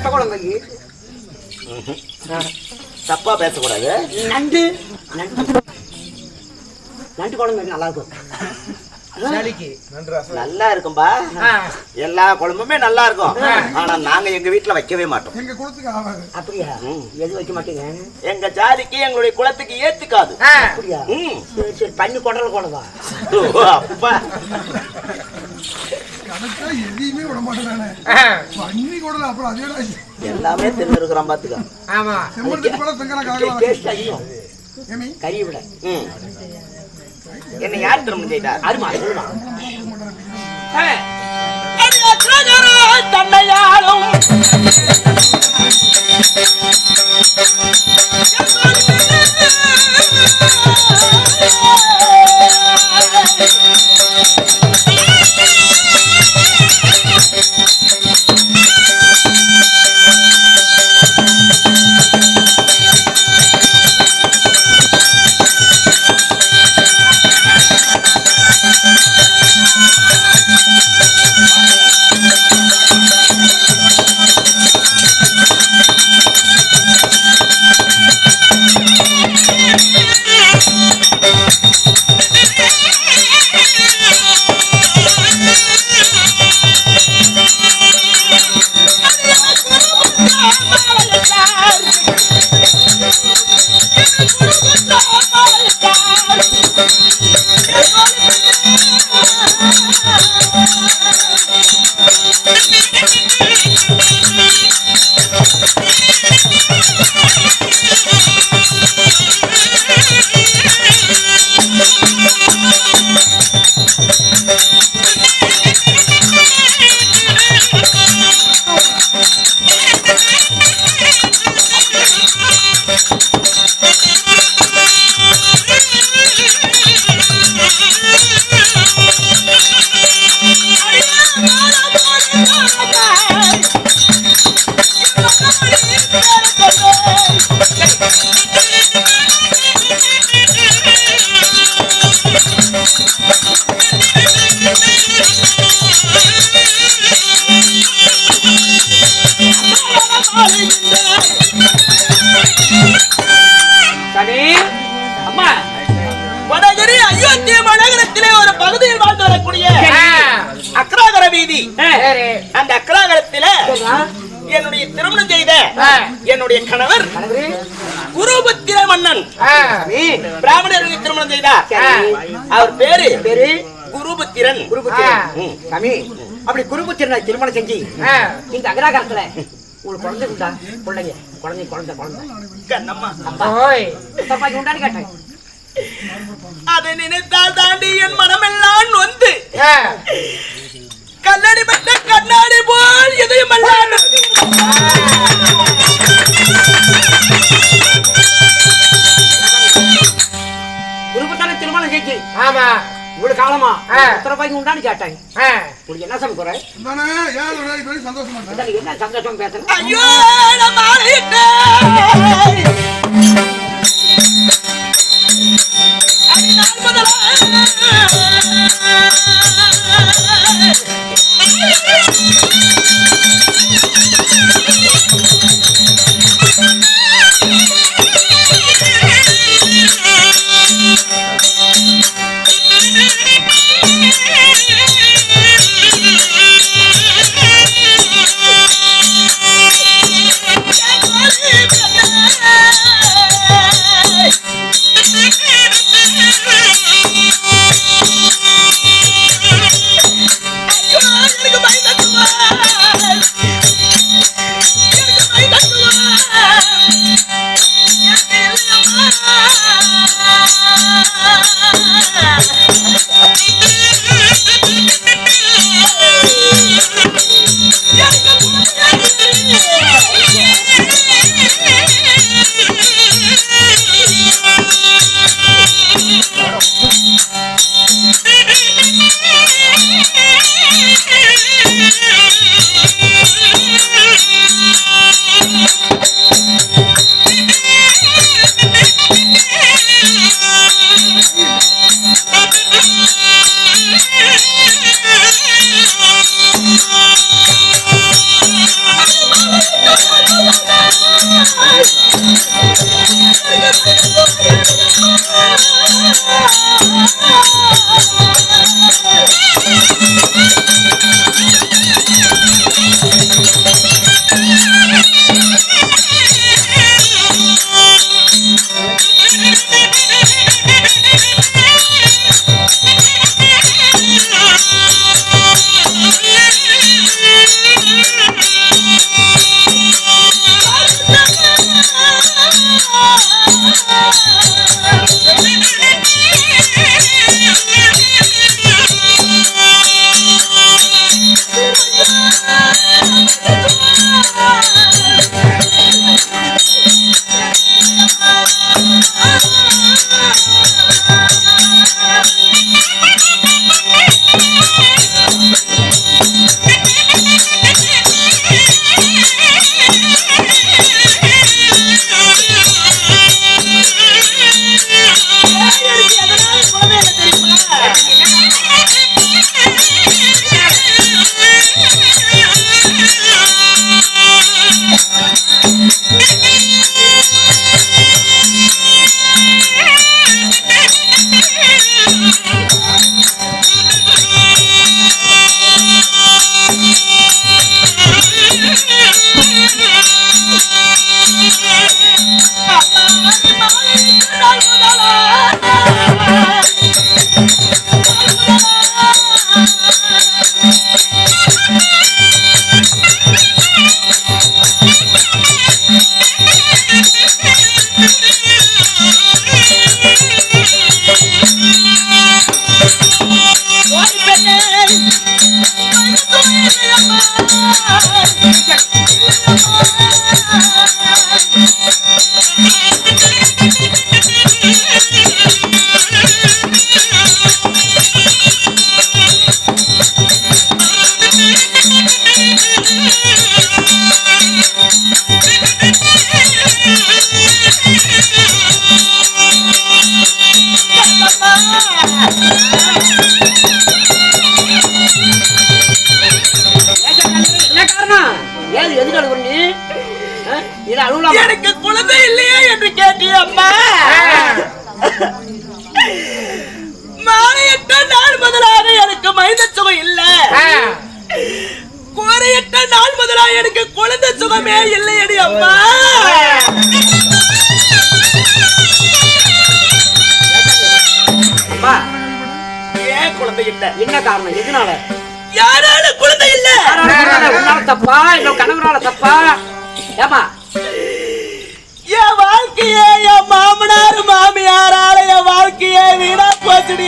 வத்த குழம்பு தப்பா பேசக்கூடாது. நண்டு நண்டு குழம்பு நல்லா இருக்கும். நல்லா இருக்கும்பா. எல்லா குழம்புமே நல்லா இருக்கும். ஆனா நாங்க எங்க வீட்டுல வைக்கவே மாட்டோம். எங்க குலத்துக்கு ஆகாது. அப்படியா? எது வைக்க மாட்டீங்க? எங்க ஜாதிக்கு எங்களுடைய குலத்துக்கு ஏத்துக்காது. அப்படியா? சரி சரி, பண்ணி கொடல கொடவா? அப்பா கணக்கா எதையுமே விட மாட்டேன். பண்ணி கொடல அப்புறம் அதே எல்லாமே தெரிஞ்சிருக்கிறோம் பாத்துக்க. ஆமா, செம்பருத்தி கூட செங்கலாம் டேஸ்ட் அதிகம். கறியை விட என்ன யார் திரும்ப செய்தார்? அருமா சொல்லுமா தன்னையாலும் நகரத்திலே ஒரு பகுதியில் வாழ்ந்து வரக்கூடிய அக்ராகர வீதி. அந்த அக்ராகரத்தில என்னுடைய திருமணம் செய்த என்னுடைய கணவர் குருபுத்திர மன்னன் பிராமணருக்கு திருமணம் செய்தார். அவர் பேரு குருபுத்திரன். அப்படி குருபுத்திரனை திருமணம் செஞ்சு இந்த அக்ராகரத்துல உங்களுக்கு குழந்தை உண்டா? பிள்ளைங்க குழந்தை குழந்தை குழந்தை கண்ணம்மா தப்பாக்கி உண்டான்னு கேட்டேன். அதை நினைத்தால் தாண்டி என் மனமெல்லாம் நொந்து கண்ணாடி பட்ட கண்ணாடி போல் எதையும் குருபுத்திரனை திருமணம் செஞ்சு ஆமா இவ்வளவு காலமா ரூபாய்க்கு உண்டான்னு கேட்டாங்க. உங்களுக்கு என்ன சமைக்கிற? சந்தோஷமா என்ன சந்தோஷம் பேசுறேன்? ஐயோ எதுக்கு அழுகுற நீ? இது அழுவலாம். எனக்கு குழந்தை இல்லையா என்று கேட்டியா அம்மா? மாலையிட்ட நாள் முதலாக எனக்கு மைந்த சுகம் இல்ல. குறையிட்ட நாள் முதலாக எனக்கு குழந்தை சுகமே இல்லையடி அம்மா. ஏன் குழந்தை இல்ல? என்ன காரணம்? எதனால? யாரால குழந்தை இல்ல? உன்னால தப்பா இல்ல கணவனால தப்பா? ஏமா என் வாழ்க்கையே என் மாமனார் மாமியாரால என் வாழ்க்கையே வீணா போச்சுடி.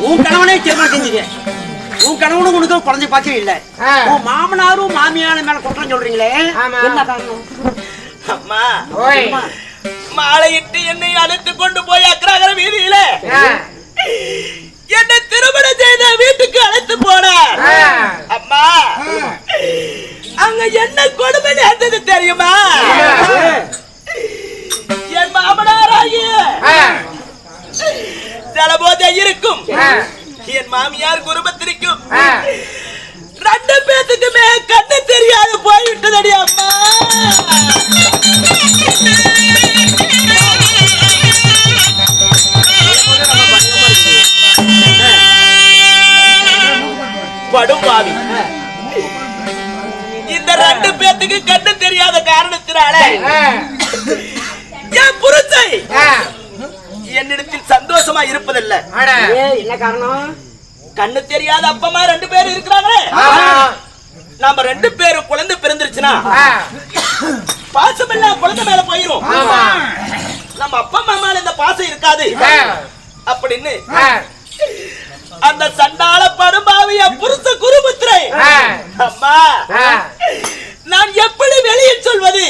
உன் கணவனே திருமணம் செஞ்சீங்க. உன் கணவனும் உனக்கு குழந்தை பாய்ச்சல் இல்ல. உன் மாமனாரும் மாமியாரும் மேல குற்றம் சொல்றீங்களே, என்ன காரணம்? அம்மா மாலையிட்டு என்னை அழைத்து கொண்டு போய் அக்ராகர வீதியில என்னை திருமணம் செய்த வீட்டுக்கு அழைத்து போனார். அம்மா அங்க என்ன கொடுமை நடந்தது தெரியுமா? என் மாமனாராகிய சில போதே இருக்கும் என் மாமியார் குடும்பத்திற்கும் 2 பேத்துக்குமே கண்ணு தெரியாது போய்விட்டதடி அம்மா. படும்பாவி இந்த 2 பேத்துக்கு கண்ணு தெரியாத காரணத்தினால என் புருஷை என்னிடத்தில் சந்தோஷமா இருப்பதில்லை. என்ன காரணம்? கண்ணு தெரியாத அப்பமா 2 பேர் இருக்கிறாங்களே, நாம 2 பேரும் குழந்தை பிறந்துருச்சுன்னா பாசம் எல்லாம் குழந்தை மேல போயிரும். நம்ம அப்பா அம்மா இந்த பாசம் இருக்காது அப்படின்னு அந்த சண்டாள படுபாவிய புருஷ குருபுத்திரை அம்மா நான் எப்படி வெளியே சொல்வது?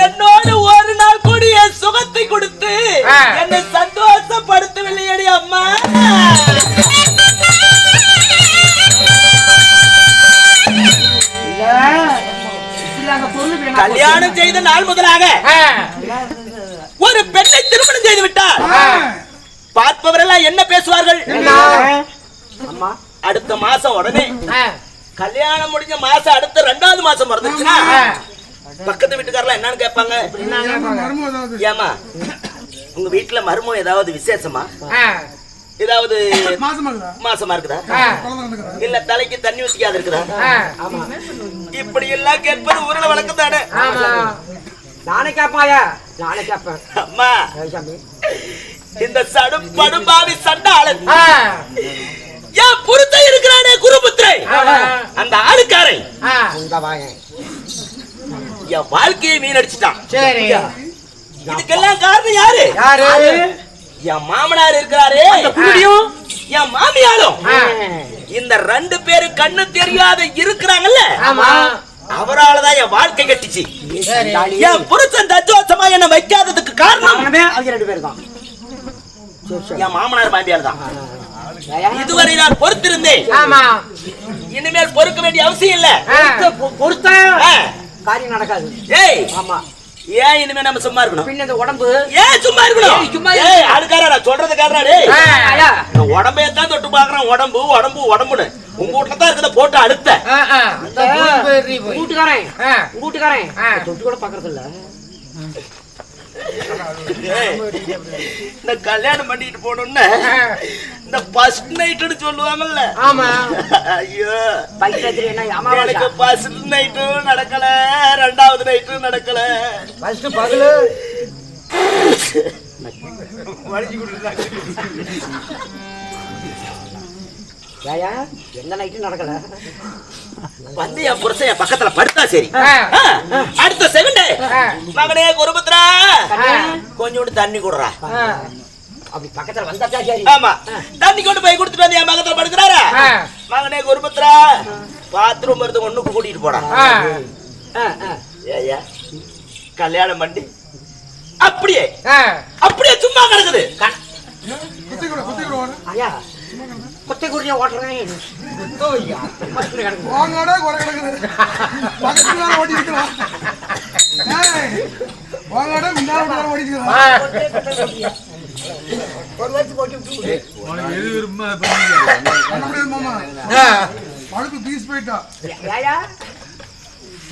என்னோடு ஒரு நாள் கூடிய சுகத்தை கொடுத்து என்னை சந்தோஷப்படுத்தவில்லையடி அம்மா. கல்யாணம் செய்த நாள் முதலாக ஒரு பெண்ணை திருமணம் செய்து விட்டார். பார்ப்பவரெல்லாம் என்ன பேசுவார்கள்? அடுத்த மாசம் உடனே கல்யாணம் முடிஞ்ச மாசம் அடுத்த 2வது மாசம் பிறந்துச்சுன்னா பக்கத்து வீட்டுக்காரலாம் என்னன்னு கேட்பாங்க? ஏமா உங்க வீட்டுல மருமம் ஏதாவது விசேஷமா? ஏதாவது மாசமா இருக்குதா? இல்ல தலைக்கு தண்ணி ஊத்திக்காது இருக்குதா? இப்படி எல்லாம் கேட்பது ஊர்ல வழக்கம் தானே. நானே கேட்பாயா? நானே கேட்பேன். அம்மா இந்த படுபாவி சண்டாளன் என் புருத்த இருக்கிறானே குருபுத்திரை, அந்த ஆளுக்காரை என் வாழ்க்கையை வீணடிச்சுட்டான். இதுக்கெல்லாம் காரணம் யாரு? என் மாமனார் இருக்கிறாரே, என் மாமியாரும் இந்த 2 பேரு கண்ணு தெரியாத இருக்கிறாங்கல்ல, அவராலதான் என் வாழ்க்கை கட்டிச்சு. என் புருஷன் தஜோசமா என்ன வைக்காததுக்கு காரணம் அவங்க 2 பேர் தான். என் மாமனார் மாமியார் தான். இதுவரை நான் பொறுத்திருந்தேன், இனிமேல் பொறுக்க வேண்டிய அவசியம் இல்ல. பொறுத்தா காரியம் நடக்காது. ஏய் ஆமா, ஏன் இனிமே நம்ம சும்மா இருக்கணும்? பின்ன இந்த உடம்பு ஏன் சும்மா இருக்கணும்? சும்மா அதுக்கார நான் சொல்றது காரணம் டேய், உடம்பே தான் தொட்டு பாக்குறேன். உடம்பு உடம்பு உடம்புன்னு உங்க வீட்டுல தான் இருக்கிறத போட்டு அழுத்த கூட்டுக்காரன் தொட்டு கூட பாக்குறது இல்ல. இந்த கல்யாணம் பண்ணிட்டு போனோம்னா இந்த ஃபர்ஸ்ட் நைட்னு சொல்லுவாங்கல்ல. ஆமா. ஐயோ எனக்கு ஃபர்ஸ்ட் நைட்டும் நடக்கல, 2வது நைட்டும் நடக்கல. ஃபர்ஸ்ட் பகலு வலிச்சு கொடுத்தாங்க. எந்த நைட்டும் நடக்கல. வந்து என் புருஷன் என் பக்கத்துல படுத்தா சரி, அடுத்த செகண்ட் மகனே குருபுத்திரா கொஞ்சோண்டு தண்ணி குடுறா அப்படி பக்கத்துல வந்தாச்சா சரி. ஆமா, தண்ணி கொண்டு போய் கொடுத்துட்டு வந்து என் பக்கத்துல படுக்கிறாரா? மகனே குருபுத்திரா பாத்ரூம் வருது, ஒண்ணுக்கு கூட்டிட்டு போடா. ஏயா கல்யாணம் பண்ணி அப்படியே அப்படியே சும்மா கிடக்குது. ஐயா கொத்தை குடியா ஓட்டுறேன். ஒரு வருஷம் போட்டு விட்டு பண்ண முடியாது மாமா. பழுப்பு பீஸ் போயிட்டா. ஏயா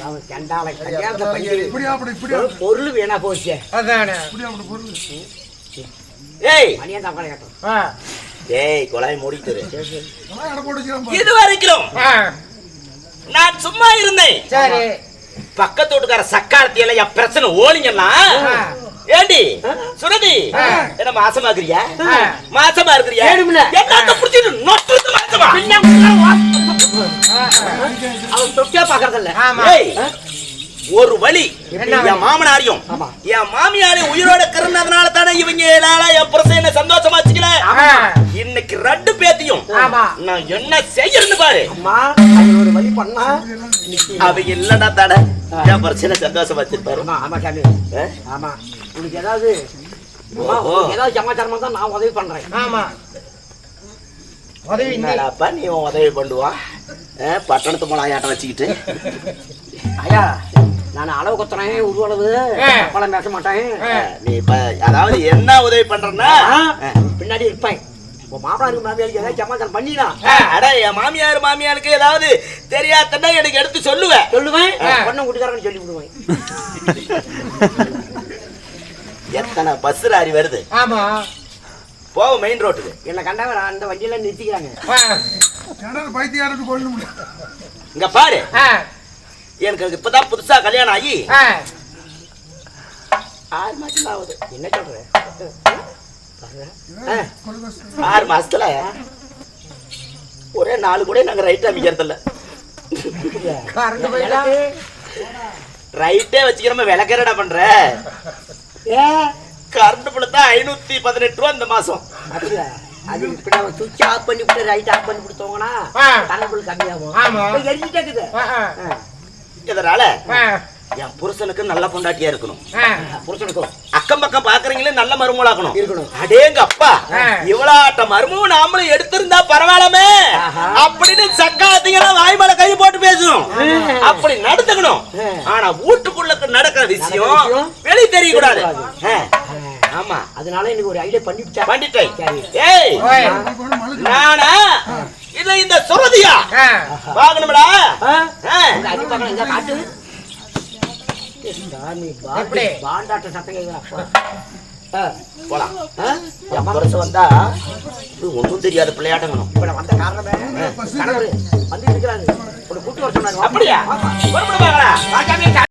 அவன் கண்டால கல்யாணத்தை பண்ணி இப்படியா அப்படி இப்படியா ஒரு பொருள் வீணா போச்சு. அதானே இப்படியா அப்படி பொருள். ஏய் மணியா தான் கேட்டோம். ஏய் கொலாய் மூடிட்டுரு. அதெல்லாம் எடை போட்டு வச்சுக்கிறான் பாரு. இது வரைக்கும் நான் சும்மா இருந்தேன். சரி பக்கத்து வீட்டுக்கார சக்காலத்தி எல்லாம் என் பிரச்சனை ஓலிங்கன்னா ஏண்டி சுரதி என்ன மாசமாக்குறியா மாசமா இருக்கிறியா வேணும்ல. என்னத்த புடிச்சிட்டு நொட்டு மாசமா அவன் தொட்டியா பாக்குறதில்ல. ஆமா ஏய் ஒரு வழி என்ன என் மாமனாரையும் ஆமா. என் மாமியாரையும் உயிரோட கருணதுனால தானே இவங்க என் புருஷன் என்ன சந்தோஷமா வச்சுக்கல. இன்னைக்கு ரெண்டு பேத்தையும் ஆமா. நான் என்ன செய்யறேன்னு பாரு. அம்மா அது ஒரு வழி பண்ணா அவங்க இல்லடா தானே என் பிரச்சனை சந்தோஷமா வச்சிருப்பாரு. ஆமா ஆமா சாமி ஆமா. உனக்கு ஏதாவது அம்மா, ஓஹோ. உனக்கு ஏதாவது சமாச்சாரமா தான் நான் உதவி பண்றேன். ஆமா உதவி இன்னைக்கு. என்னடாப்பா நீ உதவி பண்ணுவா பட்டணத்து போலாயாட்டம் வச்சுக்கிட்டு ஐயா நான் அளவு கொத்துறேன் உருவளவு பழம் பேச மாட்டேன். நீ இப்ப அதாவது என்ன உதவி பண்றன்னா பின்னாடி இருப்பேன். உன் மாமனாருக்கு மாமியாருக்கு ஏதாவது சமாச்சாரம் பண்ணினா அட என் மாமியாருக்கு ஏதாவது தெரியாதன்னா எனக்கு எடுத்து சொல்லுவேன். சொல்லுவேன். பொண்ணு கூட்டுக்காரன்னு சொல்லி விடுவேன். எத்தனை பஸ் லாரி வருது ஆமா போக மெயின் ரோட்டுக்கு. என்ன கண்டவன் அந்த வண்டியில நிறுத்திக்கிறாங்க. கிணறு பைத்தியாரத்து கொள்ள முடியும். இங்க பாரு எனக்கு இப்பதான் புதுசா கல்யாணம் ஆகி 6 மாசம் ஆகுது. என்ன சொல்ற? 6 மாசத்துல ஒரே 4 கூட நாங்க ரைட் அமைக்கிறது இல்ல. கரண்ட் போயிட்டா ரைட்டே வச்சுக்கிறோம் விளக்கறடா பண்ற. கரண்ட் பிள்ளை 518 ரூபா இந்த மாசம். அப்படியா? அது இப்ப நம்ம சுவிட்ச் ஆஃப் பண்ணி விட்டு ரைட் ஆஃப் பண்ணி கொடுத்தோங்கன்னா கரண்ட் பில் கம்மியாகும். ஆமா. இப்ப எரிஞ்சிட்டே இருக்குது. இதனால என் புருஷனுக்கு நல்ல பொண்டாட்டியா இருக்கணும். புருஷனுக்கும் அக்கம் பக்கம் பாக்குறீங்களே நல்ல மருமகளாக்கணும் இருக்கணும். அடேங்க அப்பா இவ்வளாட்ட மருமகம் நாமளும் எடுத்திருந்தா பரவாயில்லமே அப்படின்னு சக்காத்திங்கெல்லாம் வாய் மேல கை போட்டு பேசணும். அப்படி நடந்துக்கணும். ஆனா வீட்டுக்குள்ள நடக்கிற விஷயம் வெளி தெரியக்கூடாது. ஆமா அதனால எனக்கு ஒரு ஐடியா பண்ணிட்டேன். ஏய் நானா இல்ல இந்த சுரதியா வாங்கணும்டா. அடிப்பாங்க இந்த காட்டு பாண்டாட்ட சத்தம் கேட்குறா. போலாம். என் புருஷன் வந்தா ஒன்னும் தெரியாத பிள்ளையாட்டங்கணும். இப்ப நான் வந்த காரணமே கணவர் வந்து இருக்கிறாரு. ஒரு கூட்டு வர சொன்னாரு. அப்படியா?